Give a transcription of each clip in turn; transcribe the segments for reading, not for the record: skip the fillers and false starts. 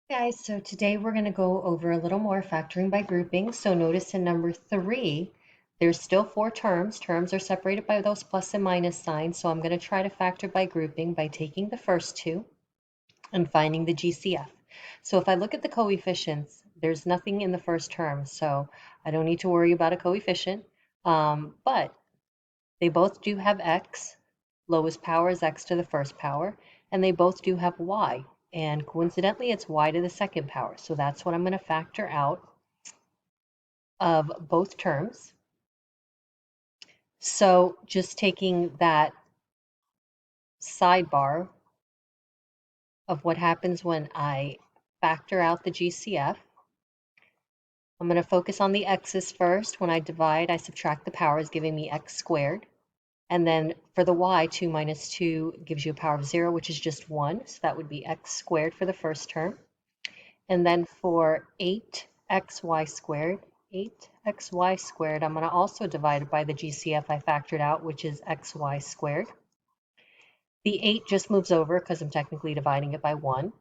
Guys, so today we're going to go over a little more factoring by grouping. So notice in number 3, there's still 4 terms. Terms are separated by those plus and minus signs. So I'm going to try to factor by grouping by taking the first two and finding the GCF. So if I look at the coefficients, there's nothing in the first term. So I don't need to worry about a coefficient. But they both do have x. Lowest power is x to the first power, and they both do have y. And coincidentally, it's y to the second power. So that's what I'm going to factor out of both terms. So just taking that sidebar of what happens when I factor out the GCF, I'm going to focus on the x's first. When I divide, I subtract the powers, giving me x squared. And then for the y, 2 minus 2 gives you a power of 0, which is just 1. So that would be x squared for the first term. And then for 8xy squared, 8xy squared, I'm going to also divide it by the GCF I factored out, which is xy squared. The 8 just moves over because I'm technically dividing it by 1.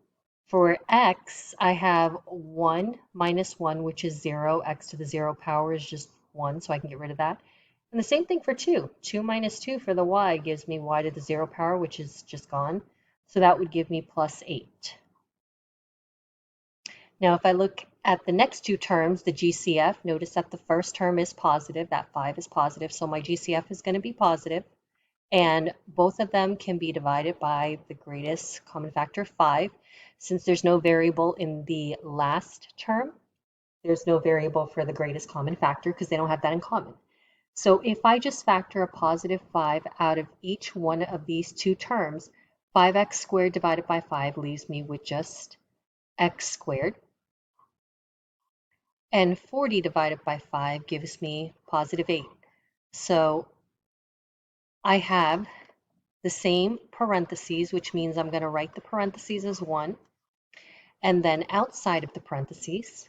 For x, I have 1 minus 1, which is 0. X to the 0 power is just 1, so I can get rid of that. And the same thing for 2. 2 minus 2 for the y gives me y to the 0 power, which is just gone. So that would give me plus 8. Now, if I look at the next two terms, the GCF, notice that the first term is positive, that 5 is positive, so my GCF is going to be positive, and both of them can be divided by the greatest common factor, 5. Since there's no variable in the last term, there's no variable for the greatest common factor because they don't have that in common. So if I just factor a positive 5 out of each one of these two terms, 5x squared divided by 5 leaves me with just x squared. And 40 divided by 5 gives me positive 8. So I have the same parentheses, which means I'm going to write the parentheses as 1. And then outside of the parentheses,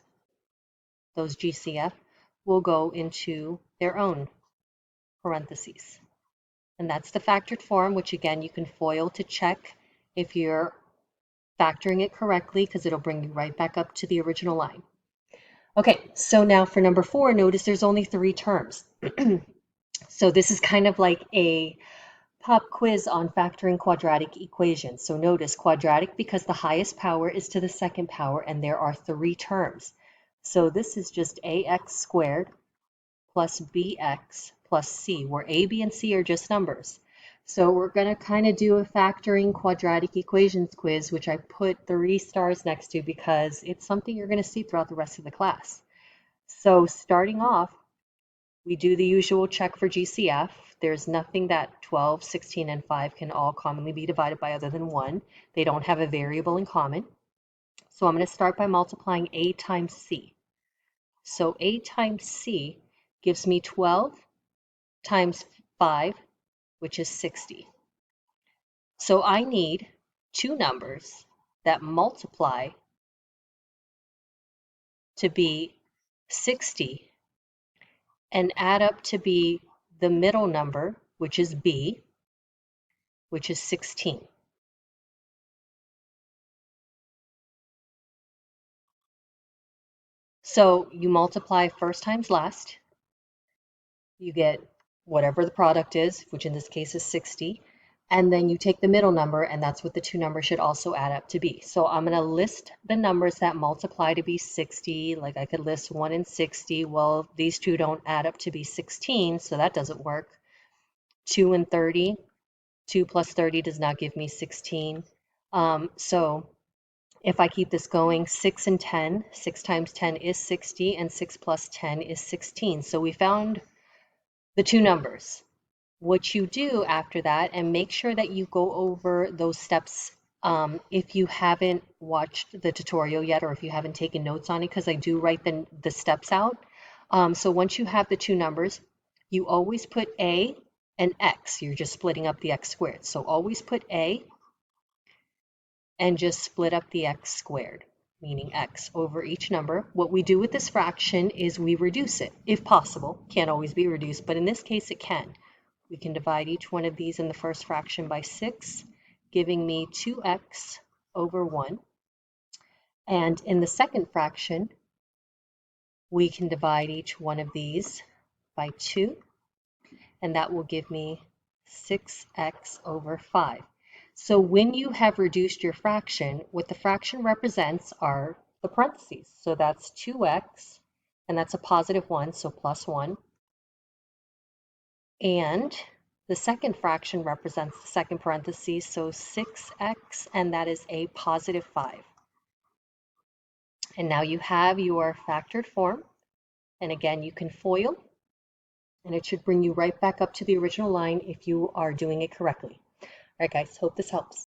those GCF will go into their own parentheses. And that's the factored form, which again, you can FOIL to check if you're factoring it correctly, because it'll bring you right back up to the original line. Okay, so now for number 4, notice there's only 3 terms. So this is kind of like a pop quiz on factoring quadratic equations. So notice quadratic because the highest power is to the second power and there are 3 terms. So this is just ax squared plus bx plus c, where a, b, and c are just numbers. So we're going to kind of do a factoring quadratic equations quiz, which I put 3 stars next to because it's something you're going to see throughout the rest of the class. So starting off, we do the usual check for GCF. There's nothing that 12, 16, and 5 can all commonly be divided by other than 1. They don't have a variable in common. So I'm going to start by multiplying a times c. So a times c gives me 12 times 5, which is 60. So I need two numbers that multiply to be 60 and add up to be the middle number, which is b, which is 16. So you multiply first times last, you get whatever the product is, which in this case is 60, and then you take the middle number, and that's what the two numbers should also add up to be. So I'm going to list the numbers that multiply to be 60, like I could list 1 and 60. Well, these two don't add up to be 16, so that doesn't work. 2 and 30, 2 plus 30 does not give me 16. So if I keep this going, 6 and 10, 6 times 10 is 60, and 6 plus 10 is 16. So we found the two numbers. What you do after that, and make sure that you go over those steps if you haven't watched the tutorial yet or if you haven't taken notes on it, because I do write the steps out. So once you have the two numbers, you always put a and x. You're just splitting up the x squared. So always put a and just split up the x squared, meaning x over each number. What we do with this fraction is we reduce it, if possible. Can't always be reduced, but in this case it can. We can divide each one of these in the first fraction by 6, giving me 2x over 1. And in the second fraction, we can divide each one of these by 2, and that will give me 6x over 5. So when you have reduced your fraction, what the fraction represents are the parentheses. So that's 2x, and that's a positive 1, so plus 1. And the second fraction represents the second parentheses, so 6x, and that is a positive 5. And now you have your factored form. And again, you can FOIL, and it should bring you right back up to the original line if you are doing it correctly. All right, guys, hope this helps.